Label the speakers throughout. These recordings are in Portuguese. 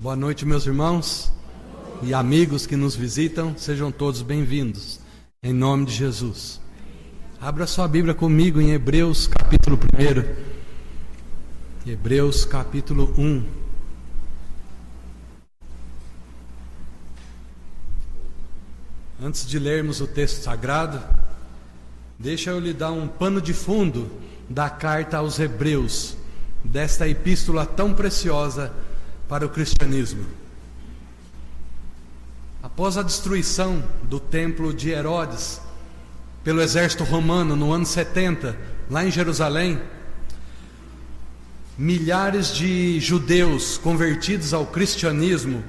Speaker 1: Boa noite, meus irmãos e amigos que nos visitam, sejam todos bem-vindos, em nome de Jesus. Abra sua Bíblia comigo em Hebreus capítulo 1. Hebreus capítulo 1. Antes de lermos o texto sagrado, deixa eu lhe dar um pano de fundo da carta aos Hebreus, desta epístola tão preciosa para o cristianismo. Após a destruição do templo de Herodes pelo exército romano no ano 70, lá em Jerusalém, milhares de judeus convertidos ao cristianismo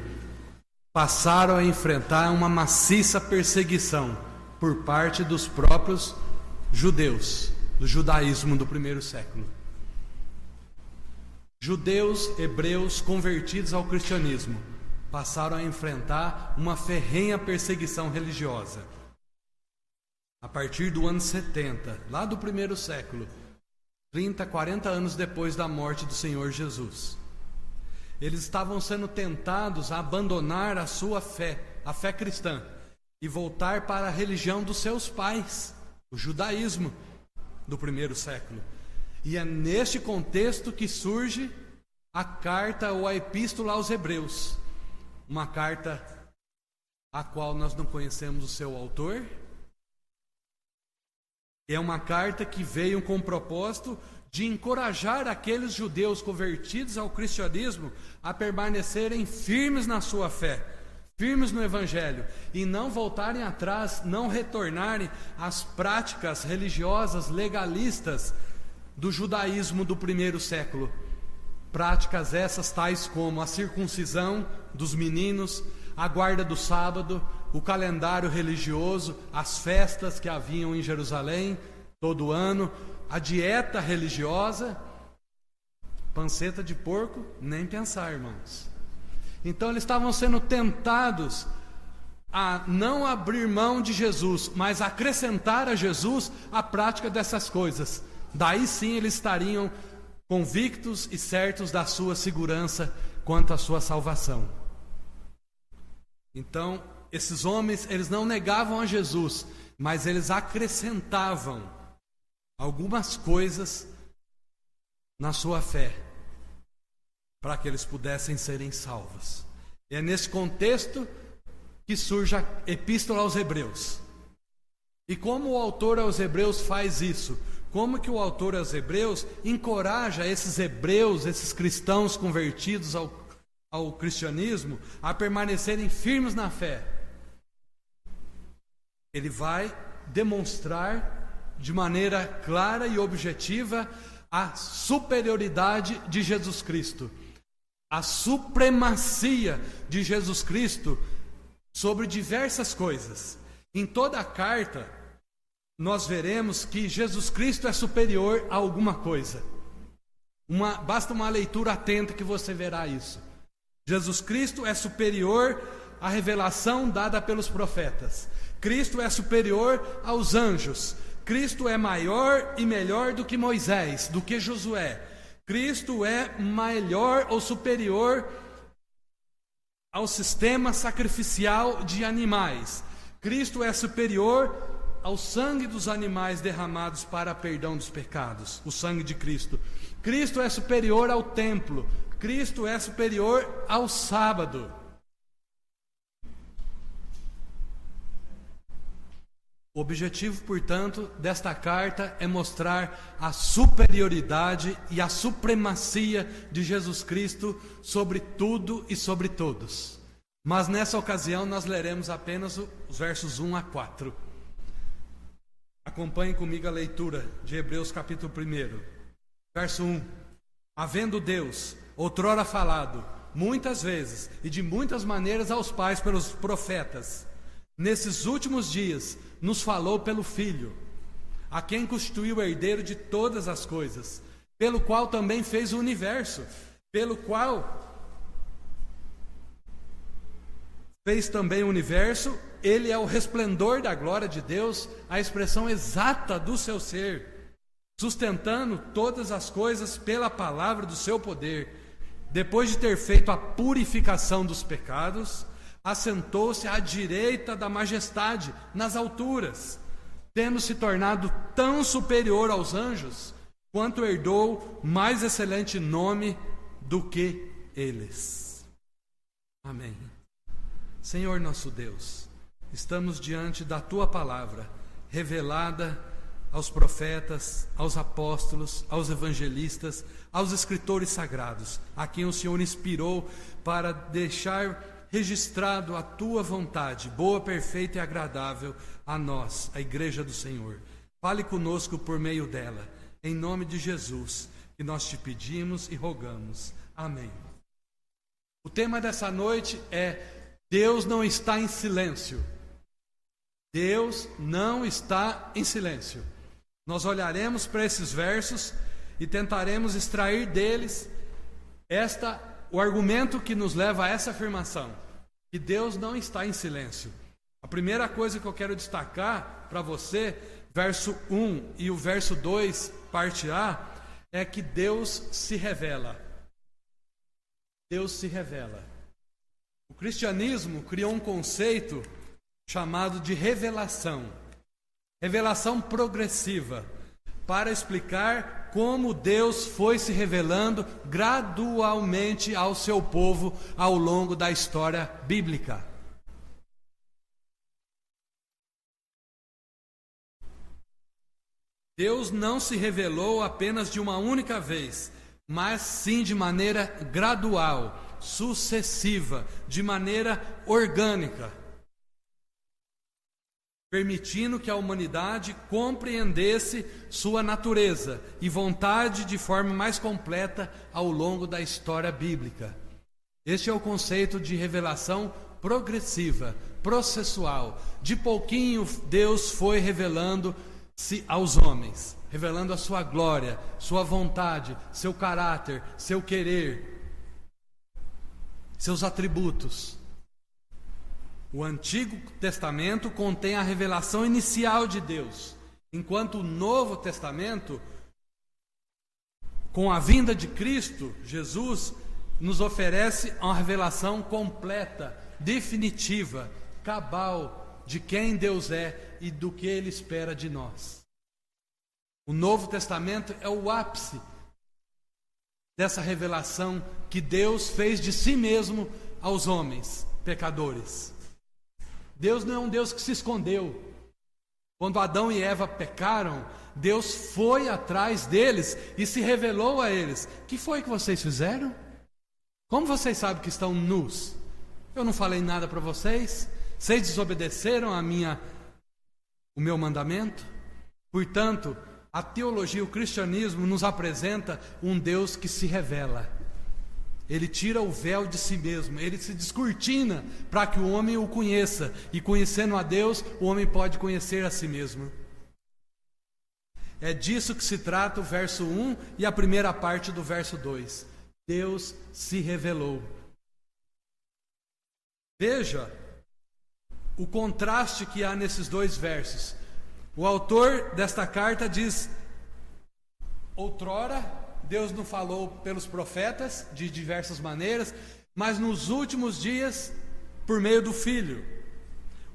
Speaker 1: passaram a enfrentar uma maciça perseguição por parte dos próprios judeus, do judaísmo do primeiro século. Judeus, hebreus convertidos ao cristianismo passaram a enfrentar uma ferrenha perseguição religiosa. A partir do ano 70, lá do primeiro século, 30, 40 anos depois da morte do Senhor Jesus, eles estavam sendo tentados a abandonar a sua fé, a fé cristã, e voltar para a religião dos seus pais, o judaísmo do primeiro século. E é neste contexto que surge a carta ou a epístola aos Hebreus, uma carta a qual nós não conhecemos o seu autor. É uma carta que veio com o propósito de encorajar aqueles judeus convertidos ao cristianismo a permanecerem firmes na sua fé, firmes no Evangelho, e não voltarem atrás, não retornarem às práticas religiosas legalistas do judaísmo do primeiro século. Práticas essas tais como a circuncisão dos meninos, a guarda do sábado, o calendário religioso, as festas que haviam em Jerusalém todo ano, a dieta religiosa, panceta de porco, nem pensar, irmãos. Então eles estavam sendo tentados a não abrir mão de Jesus, mas acrescentar a Jesus a prática dessas coisas. Daí sim eles estariam convictos e certos da sua segurança quanto à sua salvação. Então, esses homens, eles não negavam a Jesus, mas eles acrescentavam algumas coisas na sua fé, para que eles pudessem serem salvos. E é nesse contexto que surge a epístola aos Hebreus. E como o autor aos Hebreus faz isso? Como que o autor aos Hebreus encoraja esses hebreus, esses cristãos convertidos ao cristianismo, a permanecerem firmes na fé? Ele vai demonstrar de maneira clara e objetiva a superioridade de Jesus Cristo, a supremacia de Jesus Cristo sobre diversas coisas. Em toda a carta, nós veremos que Jesus Cristo é superior a alguma coisa. Basta uma leitura atenta que você verá isso. Jesus Cristo é superior à revelação dada pelos profetas. Cristo é superior aos anjos. Cristo é maior e melhor do que Moisés, do que Josué. Cristo é melhor ou superior ao sistema sacrificial de animais. Cristo é superior ao sangue dos animais derramados para perdão dos pecados, o sangue de Cristo. Cristo é superior ao templo. Cristo é superior ao sábado. O objetivo, portanto, desta carta é mostrar a superioridade e a supremacia de Jesus Cristo sobre tudo e sobre todos. Mas nessa ocasião nós leremos apenas os versos 1 a 4. Acompanhe comigo a leitura de Hebreus capítulo 1, verso 1. Havendo Deus outrora falado muitas vezes e de muitas maneiras aos pais pelos profetas, nesses últimos dias nos falou pelo Filho, a quem constituiu o herdeiro de todas as coisas, pelo qual também fez o universo, pelo qual fez também o universo. Ele é o resplendor da glória de Deus, a expressão exata do seu ser, sustentando todas as coisas pela palavra do seu poder. depois de ter feito a purificação dos pecados, assentou-se à direita da majestade nas alturas, tendo se tornado tão superior aos anjos, quanto herdou mais excelente nome do que eles. Amém. Senhor nosso Deus, estamos diante da Tua palavra, revelada aos profetas, aos apóstolos, aos evangelistas, aos escritores sagrados, a quem o Senhor inspirou para deixar registrado a Tua vontade, boa, perfeita e agradável a nós, a Igreja do Senhor. Fale conosco por meio dela, em nome de Jesus, que nós te pedimos e rogamos. Amém. O tema dessa noite é: Deus não está em silêncio. Deus não está em silêncio. Nós olharemos para esses versos e tentaremos extrair deles o argumento que nos leva a essa afirmação, que Deus não está em silêncio. A primeira coisa que eu quero destacar para você, verso 1 e o verso 2, parte A, é que Deus se revela. Deus se revela. O cristianismo criou um conceito chamado de revelação. Revelação progressiva, para explicar como Deus foi se revelando gradualmente ao seu povo ao longo da história bíblica. Deus não se revelou apenas de uma única vez, mas sim de maneira gradual, sucessiva, de maneira orgânica, permitindo que a humanidade compreendesse sua natureza e vontade de forma mais completa ao longo da história bíblica. Este é o conceito de revelação progressiva, processual. De pouquinho Deus foi revelando-se aos homens, revelando a sua glória, sua vontade, seu caráter, seu querer, seus atributos. O Antigo Testamento contém a revelação inicial de Deus, enquanto o Novo Testamento, com a vinda de Cristo, Jesus, nos oferece uma revelação completa, definitiva, cabal, de quem Deus é e do que Ele espera de nós. O Novo Testamento é o ápice dessa revelação que Deus fez de si mesmo aos homens pecadores. Deus não é um Deus que se escondeu. Quando Adão e Eva pecaram, Deus foi atrás deles e se revelou a eles. O que foi que vocês fizeram? Como vocês sabem que estão nus? Eu não falei nada para vocês? Vocês desobedeceram o meu mandamento? Portanto, a teologia, o cristianismo nos apresenta um Deus que se revela. Ele tira o véu de si mesmo, ele se descortina para que o homem o conheça. E conhecendo a Deus, o homem pode conhecer a si mesmo. É disso que se trata o verso 1 e a primeira parte do verso 2. Deus se revelou. Veja o contraste que há nesses dois versos. O autor desta carta diz: outrora Deus não falou pelos profetas de diversas maneiras, mas nos últimos dias, por meio do Filho.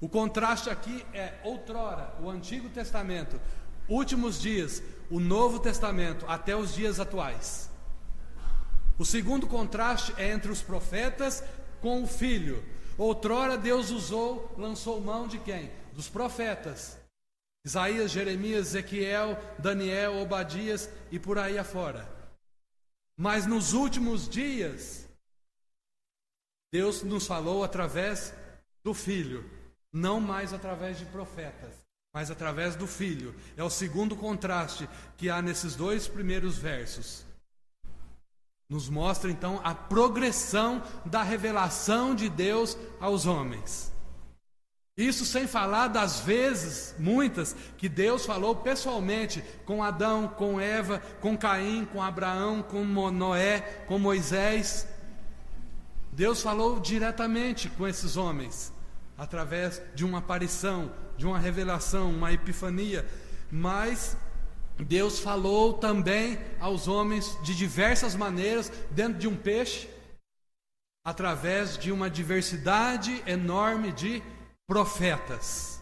Speaker 1: O contraste aqui é outrora, o Antigo Testamento, últimos dias, o Novo Testamento, até os dias atuais. O segundo contraste é entre os profetas com o Filho. Outrora Deus lançou mão de quem? Dos profetas. Isaías, Jeremias, Ezequiel, Daniel, Obadias e por aí afora. Mas nos últimos dias, Deus nos falou através do Filho, não mais através de profetas, mas através do Filho. É o segundo contraste que há nesses dois primeiros versos. Nos mostra então a progressão da revelação de Deus aos homens. Isso sem falar das vezes, muitas, que Deus falou pessoalmente com Adão, com Eva, com Caim, com Abraão, com Noé, com Moisés. Deus falou diretamente com esses homens, através de uma aparição, de uma revelação, uma epifania. Mas Deus falou também aos homens de diversas maneiras, dentro de um peixe, através de uma diversidade enorme de profetas,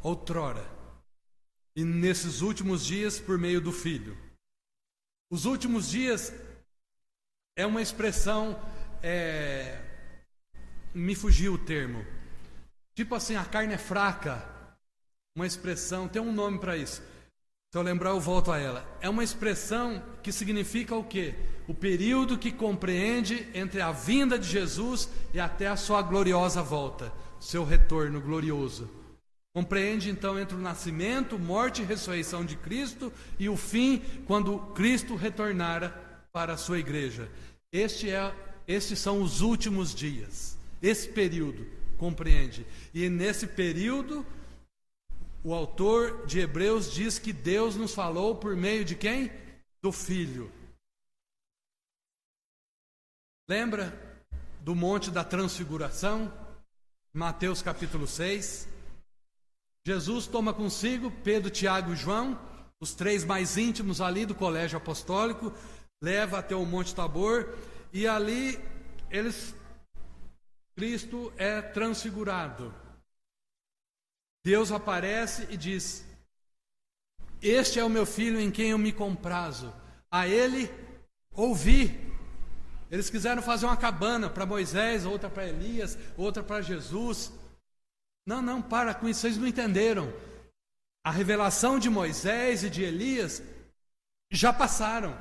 Speaker 1: outrora, e nesses últimos dias por meio do Filho. Os últimos dias é uma expressão, me fugiu o termo, tipo assim, a carne é fraca, uma expressão, tem um nome para isso, se eu lembrar eu volto a ela. É uma expressão que significa o quê? O período que compreende entre a vinda de Jesus e até a sua gloriosa volta, seu retorno glorioso. Compreende então entre o nascimento, morte e ressurreição de Cristo e o fim, quando Cristo retornara para a sua igreja. Estes são os últimos dias. Esse período compreende. E nesse período, o autor de Hebreus diz que Deus nos falou por meio de quem? Do Filho. Lembra do Monte da Transfiguração? Mateus capítulo 6. Jesus toma consigo Pedro, Tiago e João, os três mais íntimos ali do colégio apostólico, leva até o Monte Tabor, e ali Cristo é transfigurado. Deus aparece e diz: este é o meu filho em quem eu me comprazo, a ele ouvi. Eles quiseram fazer uma cabana para Moisés, outra para Elias, outra para Jesus. Não, para com isso, vocês não entenderam. A revelação de Moisés e de Elias já passaram.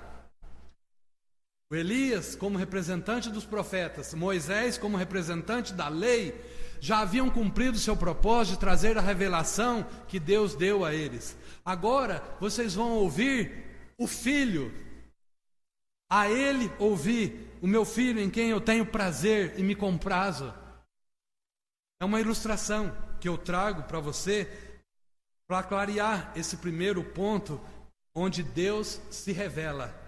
Speaker 1: O Elias como representante dos profetas, Moisés como representante da lei, já haviam cumprido seu propósito de trazer a revelação que Deus deu a eles. Agora vocês vão ouvir o Filho. A ele ouvi, o meu filho em quem eu tenho prazer e me comprazo. É uma ilustração que eu trago para você, para clarear esse primeiro ponto, onde Deus se revela.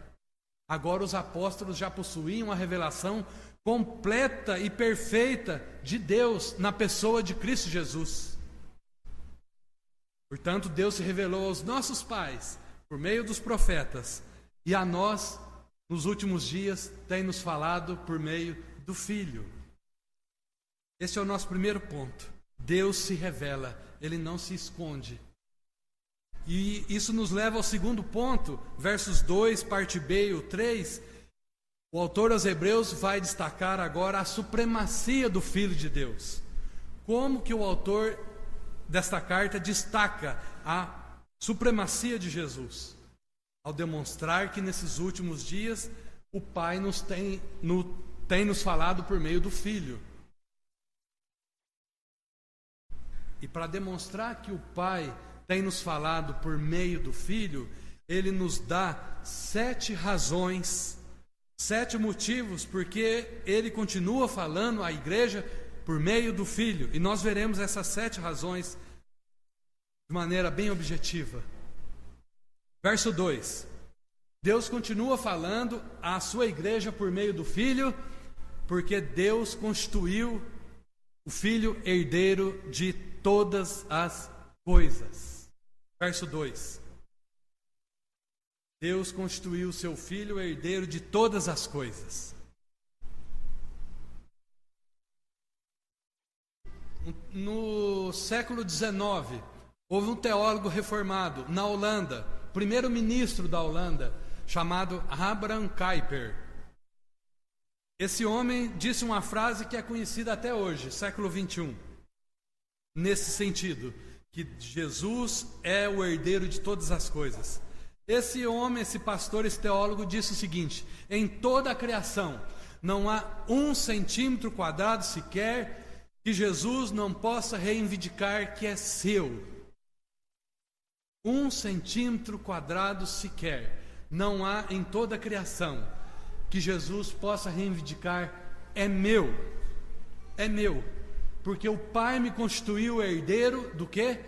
Speaker 1: Agora os apóstolos já possuíam a revelação completa e perfeita de Deus na pessoa de Cristo Jesus. Portanto, Deus se revelou aos nossos pais por meio dos profetas, e a nós, nos últimos dias, tem nos falado por meio do Filho. Esse é o nosso primeiro ponto. Deus se revela, Ele não se esconde. E isso nos leva ao segundo ponto, versos 2, parte B e o 3. O autor aos Hebreus vai destacar agora a supremacia do Filho de Deus. Como que o autor desta carta destaca a supremacia de Jesus? Ao demonstrar que nesses últimos dias o Pai tem nos falado por meio do Filho. E para demonstrar que o Pai tem nos falado por meio do Filho, Ele nos dá 7 razões, 7 motivos, porque Ele continua falando à igreja por meio do Filho. E nós veremos essas 7 razões de maneira bem objetiva. Verso 2. Deus continua falando à sua igreja por meio do Filho, porque Deus constituiu o Filho herdeiro de todas as coisas. Verso 2. Deus constituiu o seu Filho herdeiro de todas as coisas. No século XIX, houve um teólogo reformado na Holanda, primeiro-ministro da Holanda, chamado Abraham Kuyper. Esse homem disse uma frase que é conhecida até hoje, século XXI, nesse sentido, que Jesus é o herdeiro de todas as coisas. Esse homem, esse pastor, esse teólogo disse o seguinte: em toda a criação não há 1 centímetro quadrado sequer que Jesus não possa reivindicar que é seu. 1 centímetro quadrado sequer não há em toda a criação que Jesus possa reivindicar: é meu, porque o Pai me constituiu herdeiro do quê?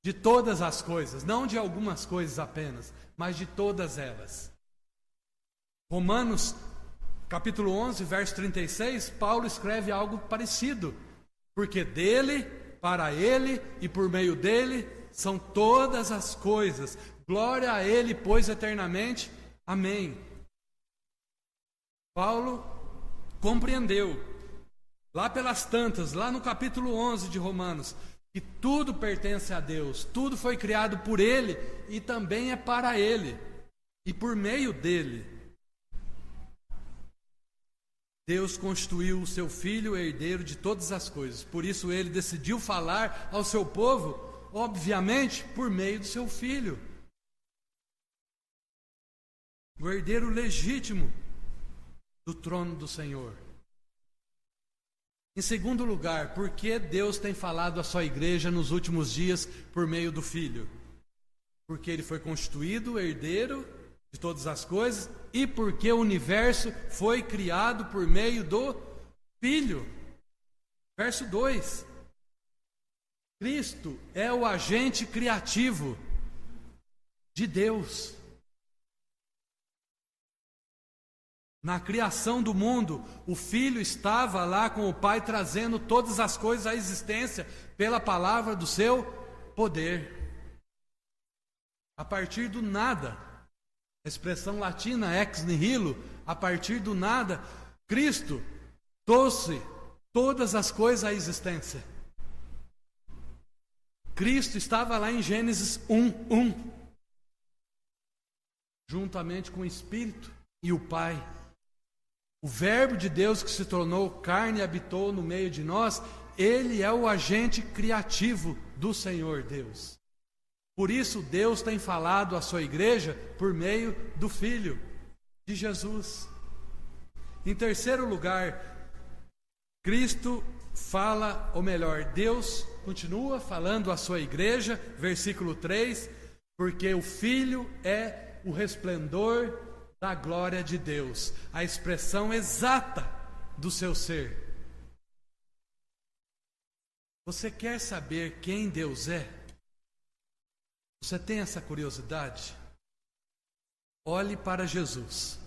Speaker 1: De todas as coisas, não de algumas coisas apenas, mas de todas elas. Romanos capítulo 11, verso 36, Paulo escreve algo parecido, porque dele, para ele e por meio dele são todas as coisas. Glória a Ele, pois, eternamente. Amém. Paulo compreendeu, lá pelas tantas, lá no capítulo 11 de Romanos, que tudo pertence a Deus, tudo foi criado por Ele e também é para Ele e por meio dele. Deus constituiu o seu Filho herdeiro de todas as coisas, por isso Ele decidiu falar ao seu povo, obviamente, por meio do seu Filho. O herdeiro legítimo do trono do Senhor. Em segundo lugar, por que Deus tem falado à sua igreja nos últimos dias por meio do Filho? Porque Ele foi constituído herdeiro de todas as coisas e porque o universo foi criado por meio do Filho. Verso 2. Cristo é o agente criativo de Deus. Na criação do mundo, o Filho estava lá com o Pai, trazendo todas as coisas à existência pela palavra do seu poder. A partir do nada, a expressão latina ex nihilo, a partir do nada, Cristo trouxe todas as coisas à existência. Cristo estava lá em Gênesis 1:1, juntamente com o Espírito e o Pai. O Verbo de Deus que se tornou carne e habitou no meio de nós, Ele é o agente criativo do Senhor Deus. Por isso Deus tem falado à sua igreja por meio do Filho de Jesus. Em terceiro lugar, Cristo fala, ou melhor, Deus continua falando à sua igreja, versículo 3, porque o Filho é o resplendor da glória de Deus, a expressão exata do seu ser. Você quer saber quem Deus é? Você tem essa curiosidade? Olhe para Jesus.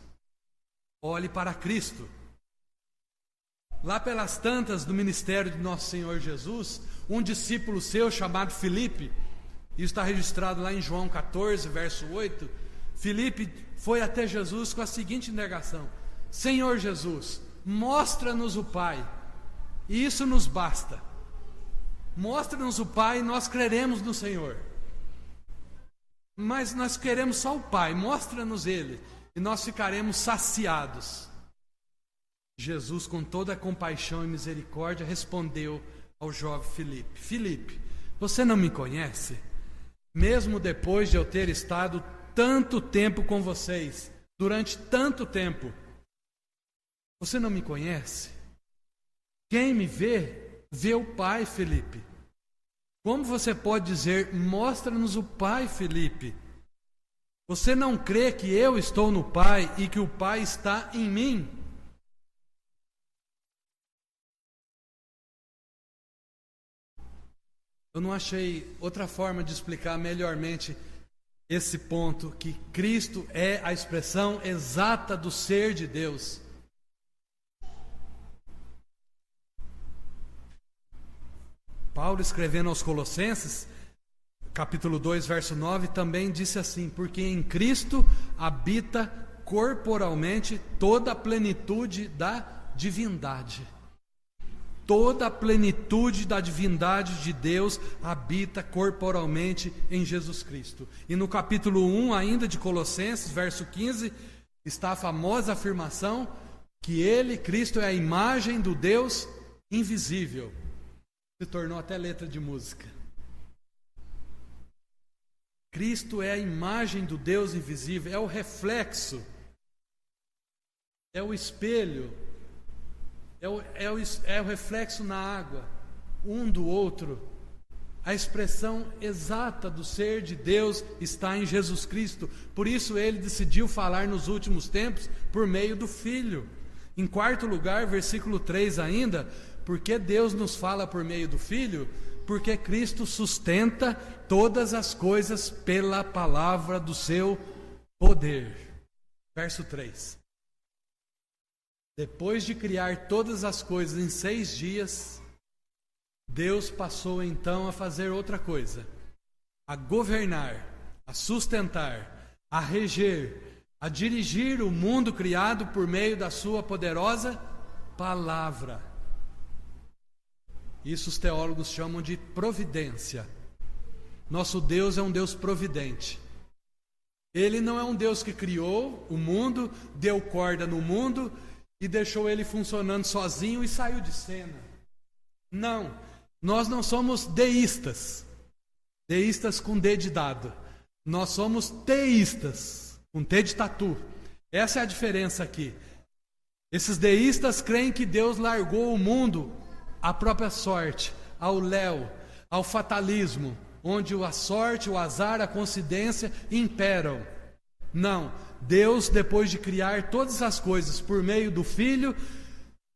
Speaker 1: Olhe para Cristo. Lá pelas tantas do ministério de nosso Senhor Jesus, um discípulo seu chamado Filipe, isso está registrado lá em João 14, verso 8, Filipe foi até Jesus com a seguinte indagação: Senhor Jesus, mostra-nos o Pai, e isso nos basta. Mostra-nos o Pai e nós creremos no Senhor. Mas nós queremos só o Pai, mostra-nos Ele, e nós ficaremos saciados. Jesus, com toda a compaixão e misericórdia, respondeu ao jovem Filipe: Filipe, você não me conhece? Mesmo depois de eu ter estado tanto tempo com vocês, durante tanto tempo, você não me conhece? Quem me vê, vê o Pai, Filipe. Como você pode dizer, mostra-nos o Pai, Filipe? Você não crê que eu estou no Pai e que o Pai está em mim? Eu não achei outra forma de explicar melhormente esse ponto, que Cristo é a expressão exata do ser de Deus. Paulo, escrevendo aos Colossenses, capítulo 2, verso 9, também disse assim: porque em Cristo habita corporalmente toda a plenitude da divindade. Toda a plenitude da divindade de Deus habita corporalmente em Jesus Cristo. E no capítulo 1 ainda de Colossenses, verso 15, está a famosa afirmação que Ele, Cristo, é a imagem do Deus invisível. Se tornou até letra de música. Cristo é a imagem do Deus invisível, é o reflexo, é o espelho, é o reflexo na água, um do outro. A expressão exata do ser de Deus está em Jesus Cristo. Por isso Ele decidiu falar nos últimos tempos por meio do Filho. Em quarto lugar, versículo 3 ainda, porque Deus nos fala por meio do Filho? Porque Cristo sustenta todas as coisas pela palavra do seu poder. Verso 3. Depois de criar todas as coisas em 6 dias, Deus passou então a fazer outra coisa, a governar, a sustentar, a reger, a dirigir o mundo criado por meio da sua poderosa palavra. Isso os teólogos chamam de providência. Nosso Deus é um Deus providente. Ele não é um Deus que criou o mundo, deu corda no mundo e deixou ele funcionando sozinho e saiu de cena. Não, nós não somos deístas. Deístas com D de dado. Nós somos teístas, com T de tatu. Essa é a diferença aqui. Esses deístas creem que Deus largou o mundo à própria sorte, ao léu, ao fatalismo, onde a sorte, o azar, a coincidência imperam. Não, Deus, depois de criar todas as coisas por meio do Filho,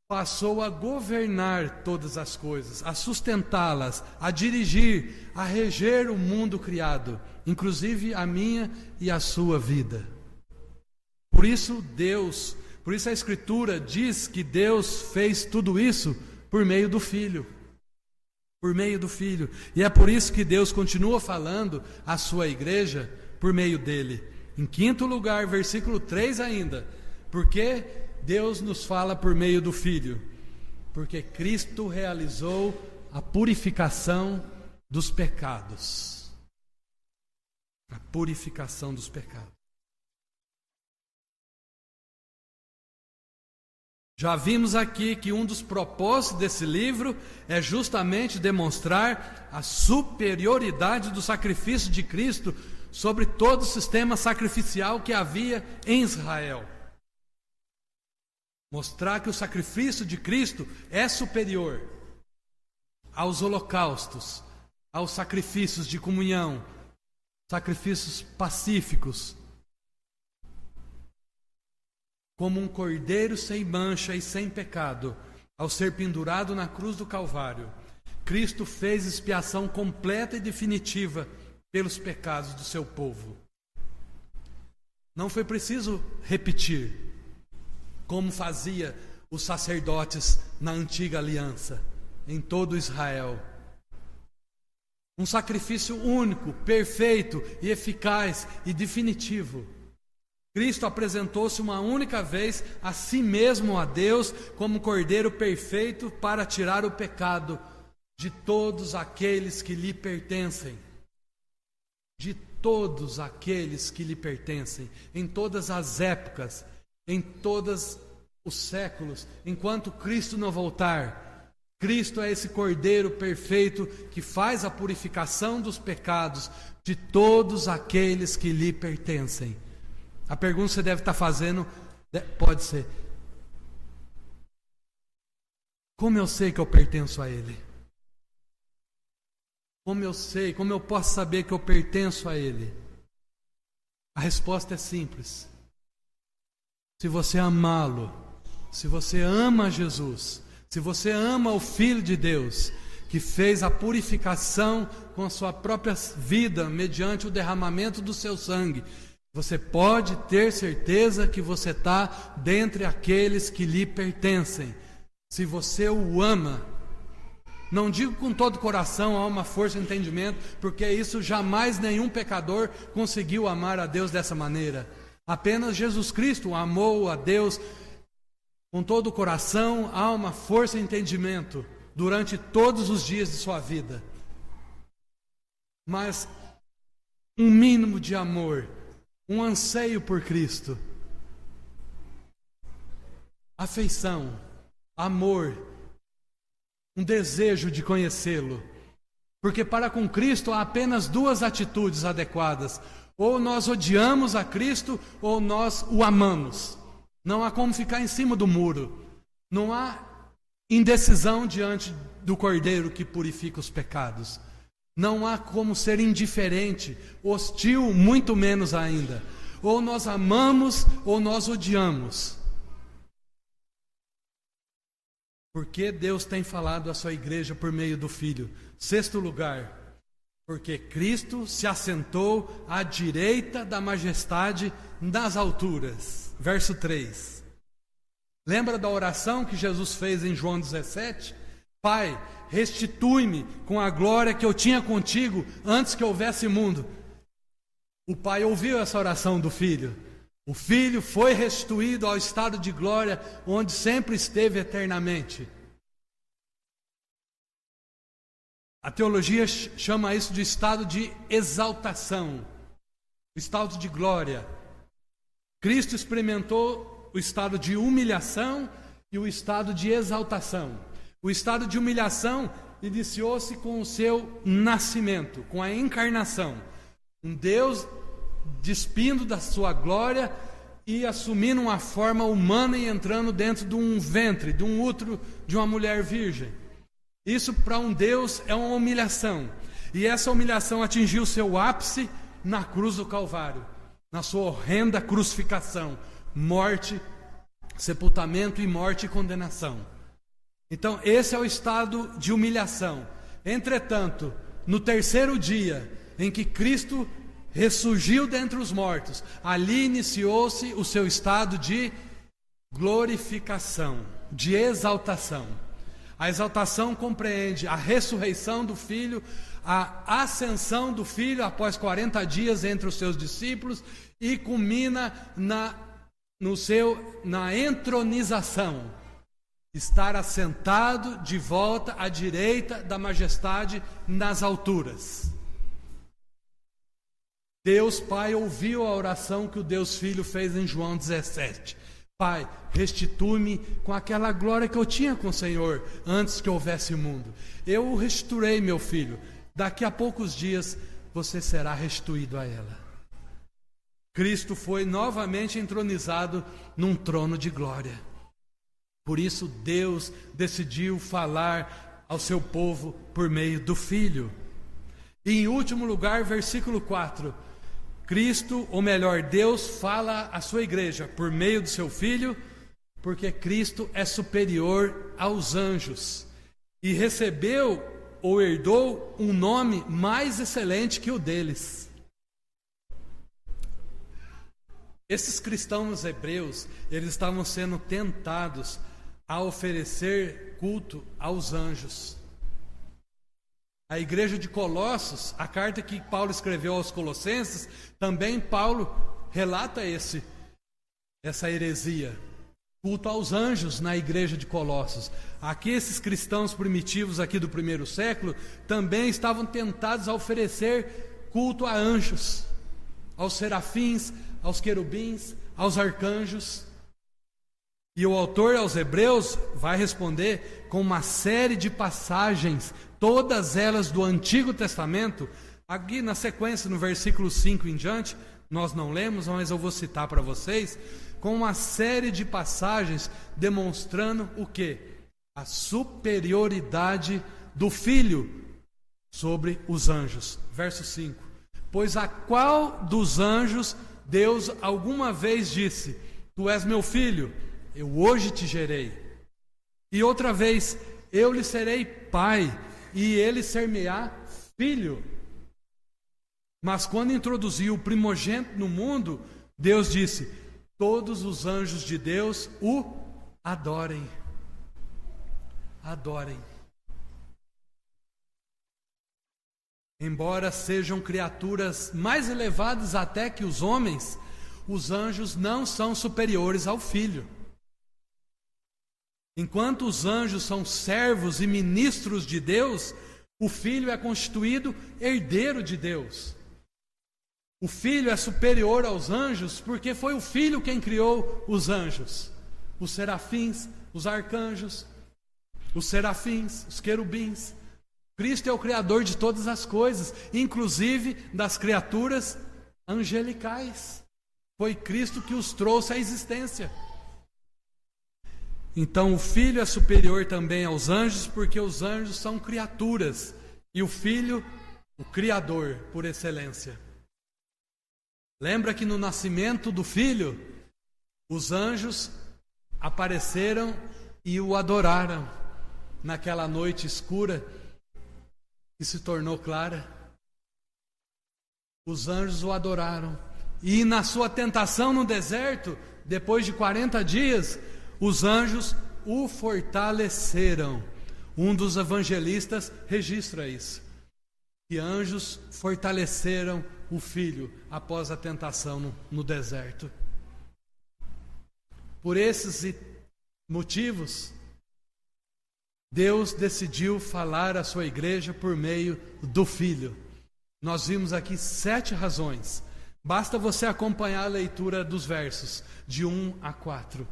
Speaker 1: passou a governar todas as coisas, a sustentá-las, a dirigir, a reger o mundo criado, inclusive a minha e a sua vida. Por isso a Escritura diz que Deus fez tudo isso por meio do Filho. Por meio do Filho. E é por isso que Deus continua falando à sua igreja por meio dele. Em quinto lugar, versículo 3 ainda. Porque Deus nos fala por meio do Filho? Porque Cristo realizou a purificação dos pecados. A purificação dos pecados. Já vimos aqui que um dos propósitos desse livro é justamente demonstrar a superioridade do sacrifício de Cristo sobre todo o sistema sacrificial que havia em Israel. Mostrar que o sacrifício de Cristo é superior aos holocaustos, aos sacrifícios de comunhão, sacrifícios pacíficos. Como um cordeiro sem mancha e sem pecado, ao ser pendurado na cruz do Calvário, Cristo fez expiação completa e definitiva pelos pecados do seu povo. Não foi preciso repetir, como fazia os sacerdotes na antiga aliança, em todo Israel. Um sacrifício único, perfeito e eficaz e definitivo. Cristo apresentou-se uma única vez a si mesmo a Deus como cordeiro perfeito para tirar o pecado de todos aqueles que lhe pertencem. De todos aqueles que lhe pertencem, em todas as épocas, em todos os séculos, enquanto Cristo não voltar. Cristo é esse cordeiro perfeito que faz a purificação dos pecados de todos aqueles que lhe pertencem. A pergunta que você deve estar fazendo pode ser: como eu sei que eu pertenço a Ele? Como eu sei, como eu posso saber que eu pertenço a Ele? A resposta é simples. Se você amá-lo, se você ama Jesus, se você ama o Filho de Deus, que fez a purificação com a sua própria vida, mediante o derramamento do seu sangue, você pode ter certeza que você está dentre aqueles que lhe pertencem. Se você o ama, não digo com todo o coração, alma, força e entendimento, porque isso jamais nenhum pecador conseguiu amar a Deus dessa maneira. Apenas Jesus Cristo amou a Deus com todo o coração, alma, força e entendimento durante todos os dias de sua vida. Mas um mínimo de amor, um anseio por Cristo, afeição, amor, um desejo de conhecê-lo. Porque para com Cristo há apenas duas atitudes adequadas: ou nós odiamos a Cristo ou nós o amamos. Não há como ficar em cima do muro. Não há indecisão diante do Cordeiro que purifica os pecados. Não há como ser indiferente, hostil, muito menos ainda. Ou nós amamos ou nós odiamos. Porque Deus tem falado à sua igreja por meio do Filho. Sexto lugar, porque Cristo se assentou à direita da majestade nas alturas. Verso 3. Lembra da oração que Jesus fez em João 17? Pai, restitui-me com a glória que eu tinha contigo antes que houvesse mundo. O Pai ouviu essa oração do Filho. O Filho foi restituído ao estado de glória, onde sempre esteve eternamente. A teologia chama isso de estado de exaltação, estado de glória. Cristo experimentou o estado de humilhação e o estado de exaltação. O estado de humilhação iniciou-se com o seu nascimento, com a encarnação. Um Deus despindo da sua glória e assumindo uma forma humana e entrando dentro de um ventre, de um útero de uma mulher virgem. Isso para um Deus é uma humilhação. E essa humilhação atingiu seu ápice na cruz do Calvário, na sua horrenda crucificação, morte, sepultamento e morte e condenação. Então esse é o estado de humilhação. Entretanto, no terceiro dia em que Cristo ressurgiu dentre os mortos, ali iniciou-se o seu estado de glorificação, de exaltação. A exaltação compreende a ressurreição do Filho, a ascensão do Filho após 40 dias entre os seus discípulos e culmina na entronização, estar assentado de volta à direita da majestade nas alturas. Deus Pai ouviu a oração que o Deus Filho fez em João 17. Pai, restitui-me com aquela glória que eu tinha com o Senhor antes que houvesse mundo. Eu o restituirei, meu filho. Daqui a poucos dias você será restituído a ela. Cristo foi novamente entronizado num trono de glória. Por isso Deus decidiu falar ao seu povo por meio do Filho. E em último lugar, versículo 4. Cristo, ou melhor, Deus fala à sua igreja por meio do seu Filho, porque Cristo é superior aos anjos e recebeu ou herdou um nome mais excelente que o deles. Esses cristãos hebreus, eles estavam sendo tentados a oferecer culto aos anjos. A igreja de Colossos, a carta que Paulo escreveu aos Colossenses, também Paulo relata essa heresia. Culto aos anjos na igreja de Colossos. Aqui esses cristãos primitivos aqui do primeiro século também estavam tentados a oferecer culto a anjos, aos serafins, aos querubins, aos arcanjos. E o autor aos Hebreus vai responder com uma série de passagens, todas elas do Antigo Testamento. Aqui na sequência, no versículo 5 em diante, nós não lemos, mas eu vou citar para vocês, com uma série de passagens demonstrando o quê? A superioridade do Filho sobre os anjos. Verso 5. Pois a qual dos anjos Deus alguma vez disse: Tu és meu filho, eu hoje te gerei. E outra vez, eu lhe serei pai, e ele ser-me-á filho. Mas quando introduziu o primogênito no mundo, Deus disse: todos os anjos de Deus o adorem. Adorem. Embora sejam criaturas mais elevadas até que os homens, os anjos não são superiores ao Filho. Enquanto os anjos são servos e ministros de Deus, o Filho é constituído herdeiro de Deus. O Filho é superior aos anjos porque foi o Filho quem criou os anjos, os serafins, os arcanjos, os serafins, os querubins. Cristo é o Criador de todas as coisas, inclusive das criaturas angelicais. Foi Cristo que os trouxe à existência. Então o Filho é superior também aos anjos, porque os anjos são criaturas, e o Filho, o Criador por excelência. Lembra que no nascimento do Filho, os anjos apareceram e o adoraram naquela noite escura que se tornou clara. Os anjos o adoraram. E na sua tentação no deserto, depois de 40 dias, os anjos o fortaleceram. Um dos evangelistas registra isso. Que anjos fortaleceram o filho após a tentação no deserto. Por esses motivos, Deus decidiu falar à sua igreja por meio do Filho. Nós vimos aqui 7 razões. Basta você acompanhar a leitura dos versos de 1 a 4.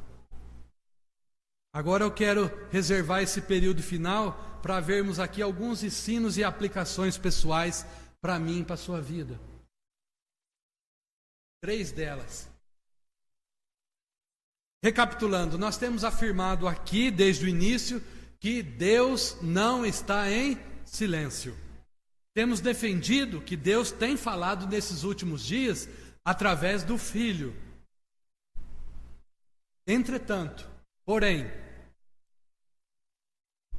Speaker 1: Agora eu quero reservar esse período final para vermos aqui alguns ensinos e aplicações pessoais para mim e para a sua vida. 3 delas. Recapitulando, nós temos afirmado aqui desde o início que Deus não está em silêncio. Temos defendido que Deus tem falado nesses últimos dias através do Filho. Entretanto, porém,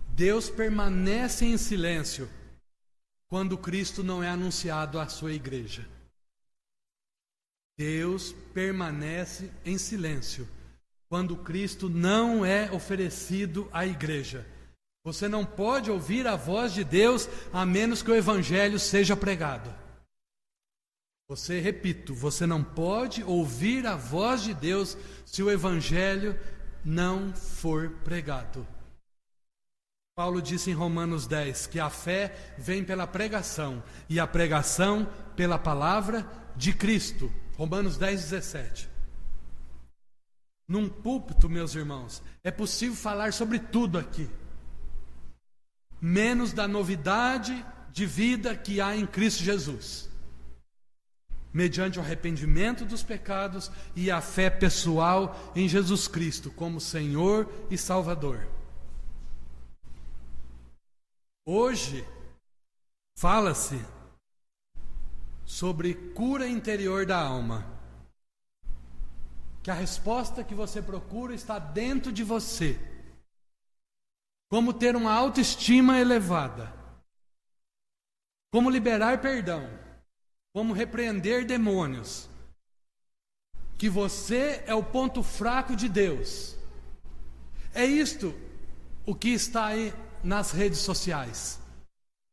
Speaker 1: Deus permanece em silêncio quando Cristo não é anunciado à sua igreja. Deus permanece em silêncio quando Cristo não é oferecido à igreja. Você não pode ouvir a voz de Deus a menos que o Evangelho seja pregado. Repito, você não pode ouvir a voz de Deus se o Evangelho não for pregado. Paulo disse em Romanos 10 que a fé vem pela pregação e a pregação pela palavra de Cristo. Romanos 10, 17. Num púlpito, meus irmãos, é possível falar sobre tudo aqui, menos da novidade de vida que há em Cristo Jesus, mediante o arrependimento dos pecados e a fé pessoal em Jesus Cristo como Senhor e Salvador. Hoje, fala-se sobre cura interior da alma. Que a resposta que você procura está dentro de você. Como ter uma autoestima elevada. Como liberar perdão. Como repreender demônios. Que você é o ponto fraco de Deus. É isto o que está aí nas redes sociais.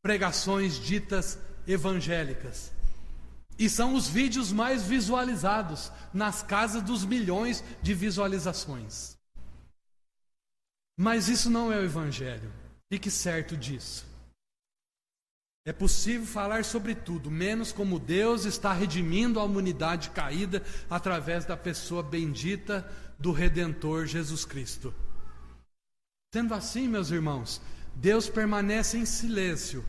Speaker 1: Pregações ditas evangélicas. E são os vídeos mais visualizados nas casas dos milhões de visualizações. Mas isso não é o Evangelho. Fique certo disso. É possível falar sobre tudo, menos como Deus está redimindo a humanidade caída através da pessoa bendita do Redentor Jesus Cristo. Sendo assim, meus irmãos, Deus permanece em silêncio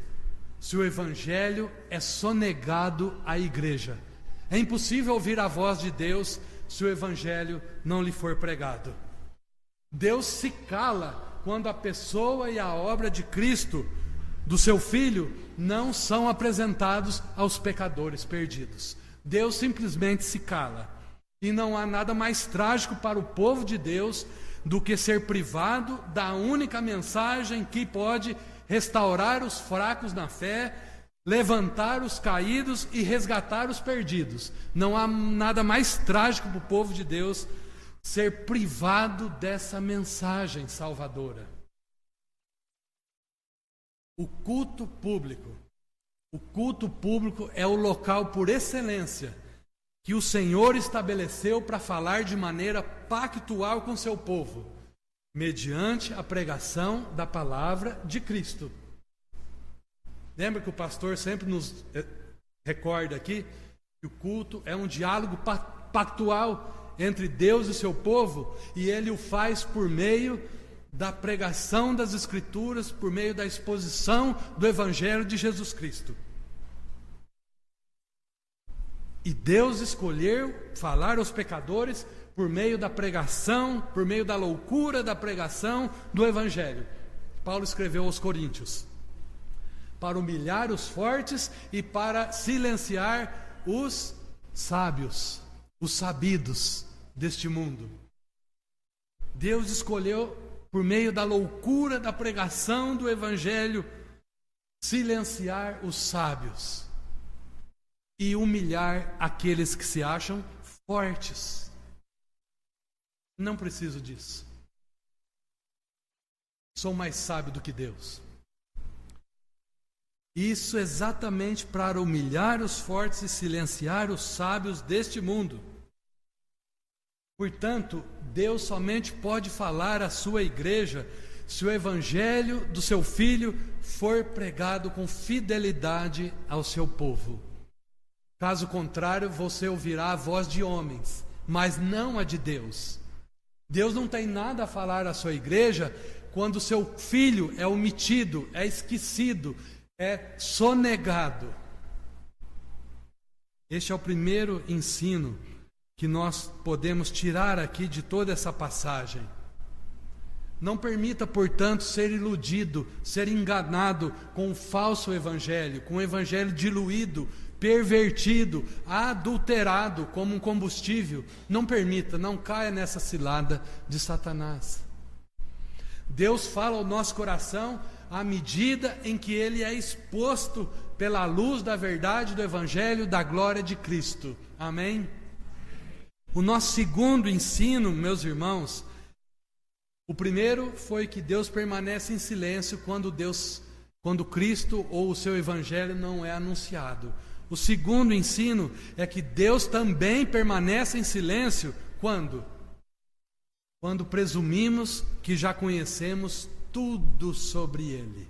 Speaker 1: se o Evangelho é sonegado à igreja. É impossível ouvir a voz de Deus se o Evangelho não lhe for pregado. Deus se cala quando a pessoa e a obra de Cristo, do seu Filho, não são apresentados aos pecadores perdidos. Deus simplesmente se cala. E não há nada mais trágico para o povo de Deus do que ser privado da única mensagem que pode restaurar os fracos na fé, levantar os caídos e resgatar os perdidos. Não há nada mais trágico para o povo de Deus ser privado dessa mensagem salvadora. O culto público é o local por excelência que o Senhor estabeleceu para falar de maneira pactual com seu povo, mediante a pregação da palavra de Cristo. Lembra que o pastor sempre nos recorda aqui que o culto é um diálogo pactual entre Deus e seu povo, e ele o faz por meio da pregação das Escrituras, por meio da exposição do Evangelho de Jesus Cristo. E Deus escolheu falar aos pecadores por meio da pregação, por meio da loucura da pregação do Evangelho. Paulo escreveu aos Coríntios: para humilhar os fortes e para silenciar os sábios, os sabidos deste mundo. Deus escolheu, por meio da loucura da pregação do Evangelho, silenciar os sábios e humilhar aqueles que se acham fortes. Não preciso disso. Sou mais sábio do que Deus. Isso exatamente para humilhar os fortes e silenciar os sábios deste mundo. Portanto, Deus somente pode falar à sua igreja se o evangelho do seu Filho for pregado com fidelidade ao seu povo. Caso contrário, você ouvirá a voz de homens, mas não a de Deus. Deus não tem nada a falar à sua igreja quando o seu Filho é omitido, é esquecido, é sonegado. Este é o primeiro ensino que nós podemos tirar aqui de toda essa passagem. Não permita, portanto, ser iludido, ser enganado com um falso evangelho, com um evangelho diluído, pervertido, adulterado como um combustível. Não permita, não caia nessa cilada de Satanás. Deus fala ao nosso coração à medida em que ele é exposto pela luz da verdade do evangelho da glória de Cristo. Amém? O nosso segundo ensino, meus irmãos, o primeiro foi que Deus permanece em silêncio quando Cristo ou o seu evangelho não é anunciado. O segundo ensino é que Deus também permanece em silêncio quando presumimos que já conhecemos tudo sobre Ele.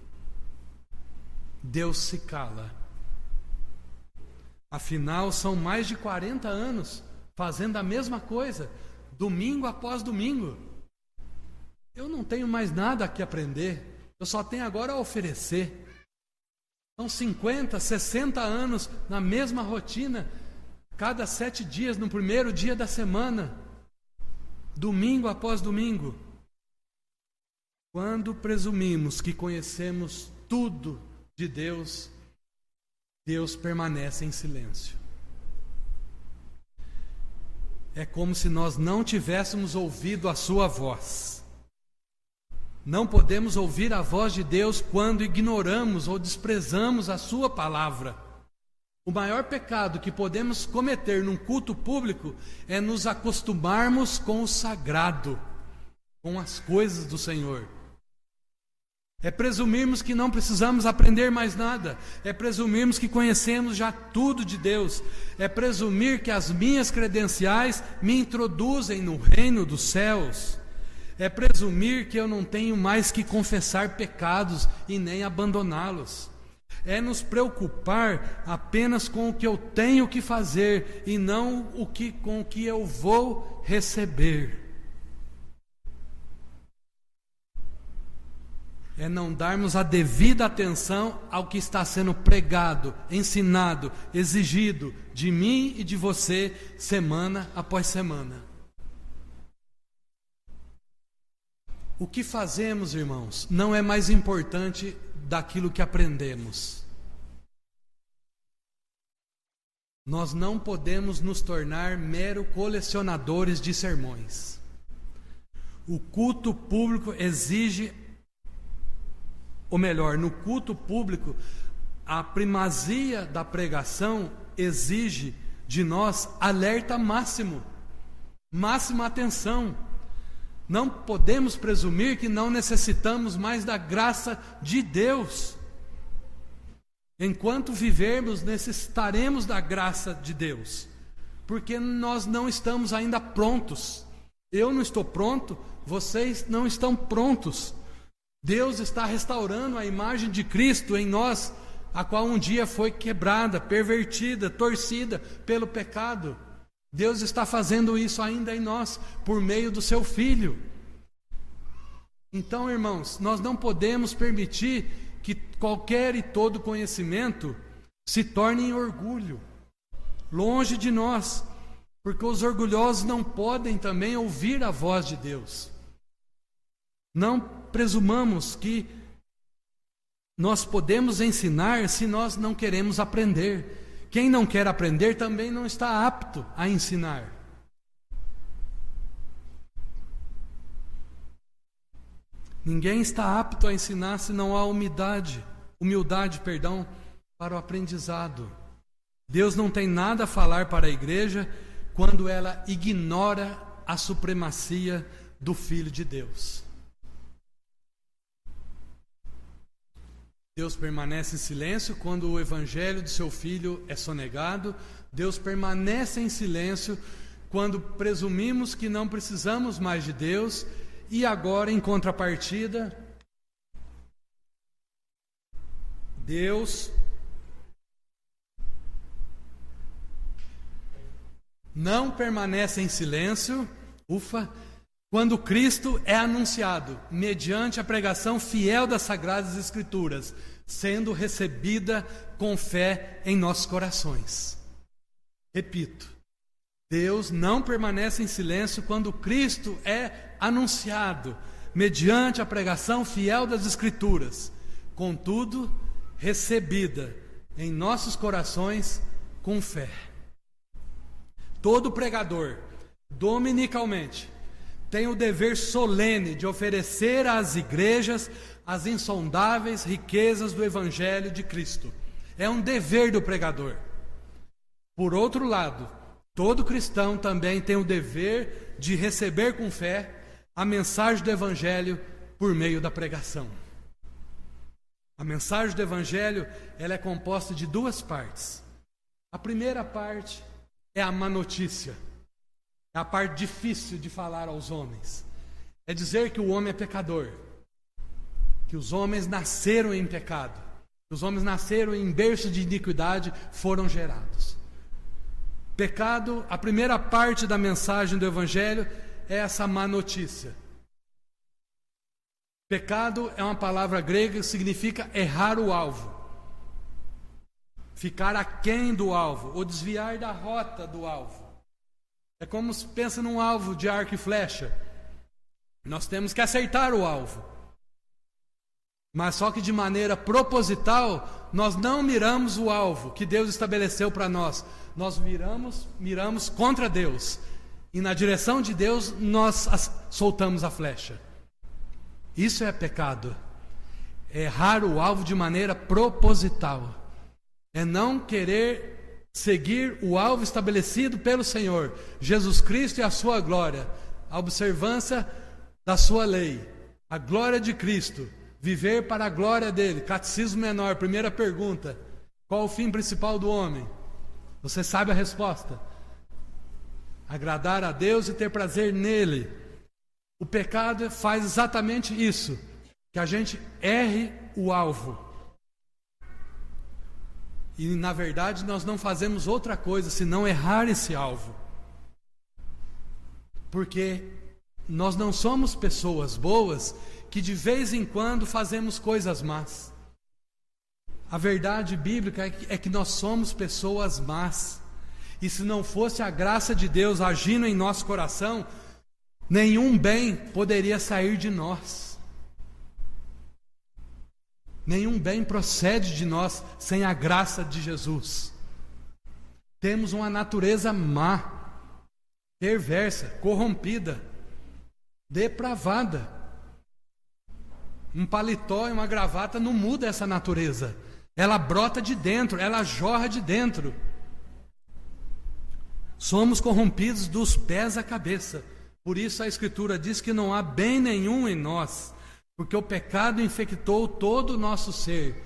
Speaker 1: Deus se cala. Afinal, são mais de 40 anos fazendo a mesma coisa, domingo após domingo. Eu não tenho mais nada que aprender, eu só tenho agora a oferecer. São 50, 60 anos na mesma rotina, cada 7 dias, no primeiro dia da semana, domingo após domingo. Quando presumimos que conhecemos tudo de Deus, Deus permanece em silêncio. É como se nós não tivéssemos ouvido a sua voz. Não podemos ouvir a voz de Deus quando ignoramos ou desprezamos a sua palavra. O maior pecado que podemos cometer num culto público é nos acostumarmos com o sagrado, com as coisas do Senhor. É presumirmos que não precisamos aprender mais nada. É presumirmos que conhecemos já tudo de Deus. É presumir que as minhas credenciais me introduzem no reino dos céus. É presumir que eu não tenho mais que confessar pecados e nem abandoná-los. É nos preocupar apenas com o que eu tenho que fazer e não com o que eu vou receber. É não darmos a devida atenção ao que está sendo pregado, ensinado, exigido de mim e de você, semana após semana. O que fazemos, irmãos, não é mais importante daquilo que aprendemos. Nós não podemos nos tornar mero colecionadores de sermões. O culto público exige, ou melhor, no culto público, a primazia da pregação exige de nós alerta máximo, máxima atenção. Não podemos presumir que não necessitamos mais da graça de Deus. Enquanto vivermos, necessitaremos da graça de Deus, porque nós não estamos ainda prontos. Eu não estou pronto, vocês não estão prontos. Deus está restaurando a imagem de Cristo em nós, a qual um dia foi quebrada, pervertida, torcida pelo pecado. Deus está fazendo isso ainda em nós, por meio do seu Filho. Então, irmãos, nós não podemos permitir que qualquer e todo conhecimento se torne em orgulho, longe de nós, porque os orgulhosos não podem também ouvir a voz de Deus. Não presumamos que nós podemos ensinar se nós não queremos aprender. Quem não quer aprender também não está apto a ensinar. Ninguém está apto a ensinar se não há humildade para o aprendizado. Deus não tem nada a falar para a igreja quando ela ignora a supremacia do Filho de Deus. Deus permanece em silêncio quando o evangelho do seu filho é sonegado. Deus permanece em silêncio quando presumimos que não precisamos mais de Deus. E agora, em contrapartida, Deus não permanece em silêncio, quando Cristo é anunciado, mediante a pregação fiel das Sagradas Escrituras, sendo recebida com fé em nossos corações. Repito, Deus não permanece em silêncio quando Cristo é anunciado, mediante a pregação fiel das Escrituras, contudo, recebida em nossos corações com fé. Todo pregador, dominicalmente, tem o dever solene de oferecer às igrejas as insondáveis riquezas do Evangelho de Cristo. É um dever do pregador. Por outro lado, todo cristão também tem o dever de receber com fé a mensagem do Evangelho por meio da pregação. A mensagem do Evangelho, ela é composta de duas partes. A primeira parte é a má notícia. É a parte difícil de falar aos homens. É dizer que o homem é pecador, que os homens nasceram em pecado, que os homens nasceram em berço de iniquidade, foram gerados. Pecado, a primeira parte da mensagem do Evangelho é essa má notícia. Pecado é uma palavra grega que significa errar o alvo, ficar aquém do alvo, ou desviar da rota do alvo. É como se pensa num alvo de arco e flecha. Nós temos que acertar o alvo. Mas só que de maneira proposital, nós não miramos o alvo que Deus estabeleceu para nós. Nós miramos contra Deus. E na direção de Deus, nós soltamos a flecha. Isso é pecado. É errar o alvo de maneira proposital. É não querer seguir o alvo estabelecido pelo Senhor, Jesus Cristo e a sua glória, a observância da sua lei, a glória de Cristo, viver para a glória dele. Catecismo menor, primeira pergunta: qual o fim principal do homem? Você sabe a resposta: agradar a Deus e ter prazer nele. O pecado faz exatamente isso, que a gente erre o alvo. E na verdade nós não fazemos outra coisa senão errar esse alvo. Porque nós não somos pessoas boas que de vez em quando fazemos coisas más. A verdade bíblica é que nós somos pessoas más. E se não fosse a graça de Deus agindo em nosso coração, nenhum bem poderia sair de nós. Nenhum bem procede de nós sem a graça de Jesus. Temos uma natureza má, perversa, corrompida, depravada. Um paletó e uma gravata não muda essa natureza. Ela brota de dentro, ela jorra de dentro. Somos corrompidos dos pés à cabeça. Por isso a Escritura diz que não há bem nenhum em nós, porque o pecado infectou todo o nosso ser,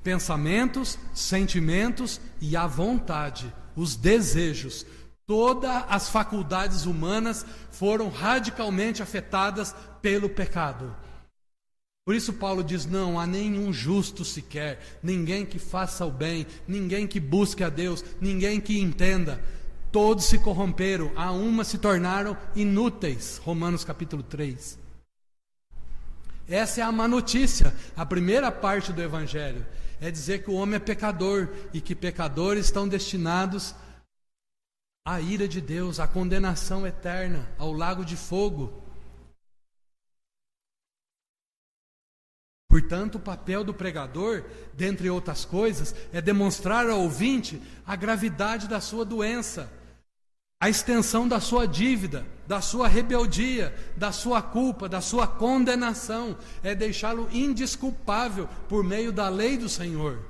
Speaker 1: pensamentos, sentimentos e a vontade, os desejos. Todas as faculdades humanas foram radicalmente afetadas pelo pecado. Por isso Paulo diz: não há nenhum justo sequer, ninguém que faça o bem, ninguém que busque a Deus, ninguém que entenda. Todos se corromperam, a uma se tornaram inúteis. Romanos capítulo 3. Essa é a má notícia. A primeira parte do Evangelho é dizer que o homem é pecador e que pecadores estão destinados à ira de Deus, à condenação eterna, ao lago de fogo. Portanto, o papel do pregador, dentre outras coisas, é demonstrar ao ouvinte a gravidade da sua doença, a extensão da sua dívida, da sua rebeldia, da sua culpa, da sua condenação. É deixá-lo indesculpável por meio da lei do Senhor.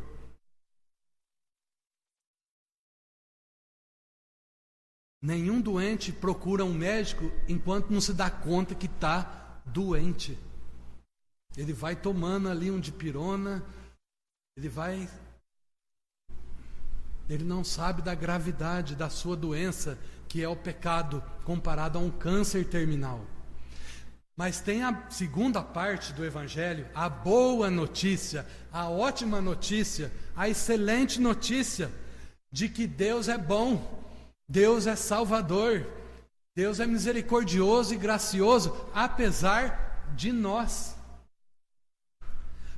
Speaker 1: Nenhum doente procura um médico enquanto não se dá conta que está doente. Ele vai tomando ali um dipirona, Ele não sabe da gravidade da sua doença, que é o pecado, comparado a um câncer terminal. Mas tem a segunda parte do Evangelho, a boa notícia, a ótima notícia, a excelente notícia de que Deus é bom, Deus é salvador, Deus é misericordioso e gracioso, apesar de nós.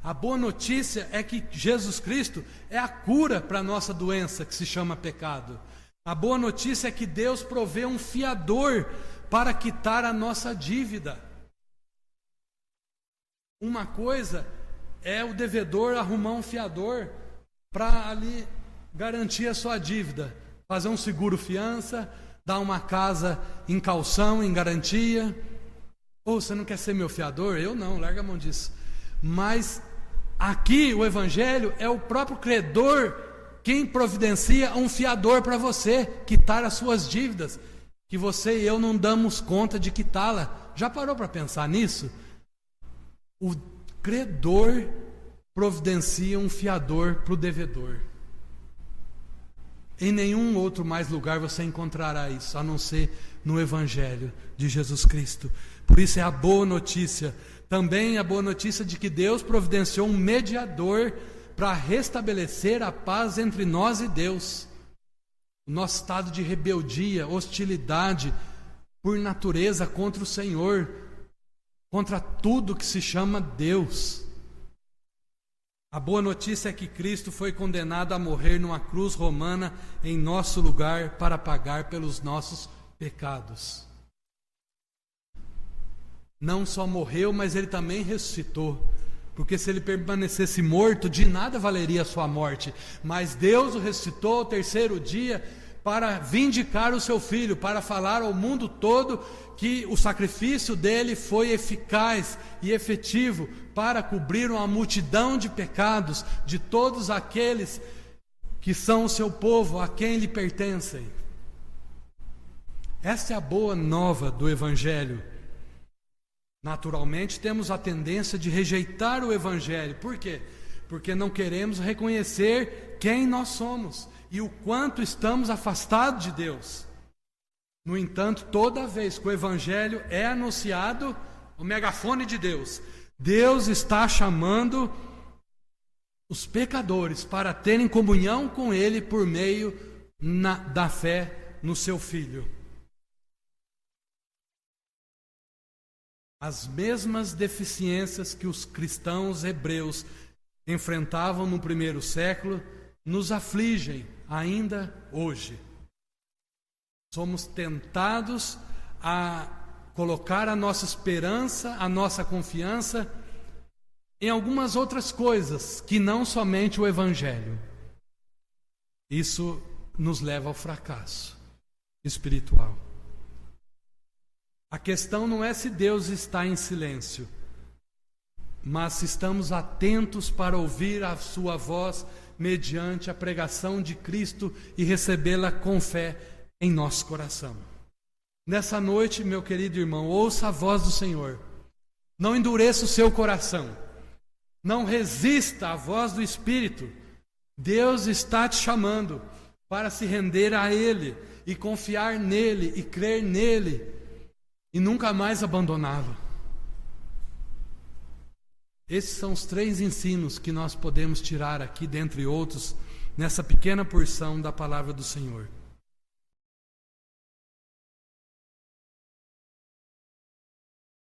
Speaker 1: A boa notícia é que Jesus Cristo é a cura para a nossa doença, que se chama pecado. A boa notícia é que Deus provê um fiador para quitar a nossa dívida. Uma coisa é o devedor arrumar um fiador para ali garantir a sua dívida, fazer um seguro fiança, dar uma casa em caução, em garantia. Ou você não quer ser meu fiador? Eu não, larga a mão disso. Mas aqui o Evangelho é o próprio credor quem providencia um fiador para você quitar as suas dívidas, que você e eu não damos conta de quitá-la. Já parou para pensar nisso? O credor providencia um fiador para o devedor. Em nenhum outro mais lugar você encontrará isso, a não ser no Evangelho de Jesus Cristo. Por isso é a boa notícia. Também a boa notícia de que Deus providenciou um mediador para restabelecer a paz entre nós e Deus. O nosso estado de rebeldia, hostilidade, por natureza contra o Senhor, contra tudo que se chama Deus. A boa notícia é que Cristo foi condenado a morrer numa cruz romana em nosso lugar para pagar pelos nossos pecados. Não só morreu, mas ele também ressuscitou. Porque se ele permanecesse morto, de nada valeria a sua morte. Mas Deus o ressuscitou ao terceiro dia para vindicar o seu Filho, para falar ao mundo todo que o sacrifício dele foi eficaz e efetivo para cobrir uma multidão de pecados de todos aqueles que são o seu povo, a quem lhe pertencem. Essa é a boa nova do Evangelho. Naturalmente temos a tendência de rejeitar o Evangelho. Por quê? Porque não queremos reconhecer quem nós somos e o quanto estamos afastados de Deus. No entanto, toda vez que o Evangelho é anunciado, o megafone de Deus, Deus está chamando os pecadores para terem comunhão com Ele por meio da fé no seu Filho. As mesmas deficiências que os cristãos hebreus enfrentavam no primeiro século nos afligem ainda hoje. Somos tentados a colocar a nossa esperança, a nossa confiança em algumas outras coisas que não somente o Evangelho. Isso nos leva ao fracasso espiritual. A questão não é se Deus está em silêncio, mas se estamos atentos para ouvir a sua voz mediante a pregação de Cristo e recebê-la com fé em nosso coração. Nessa noite, meu querido irmão, ouça a voz do Senhor. Não endureça o seu coração. Não resista à voz do Espírito. Deus está te chamando para se render a Ele e confiar nele e crer nele e nunca mais abandoná-lo. Esses são os 3 ensinos que nós podemos tirar aqui, dentre outros, nessa pequena porção da palavra do Senhor.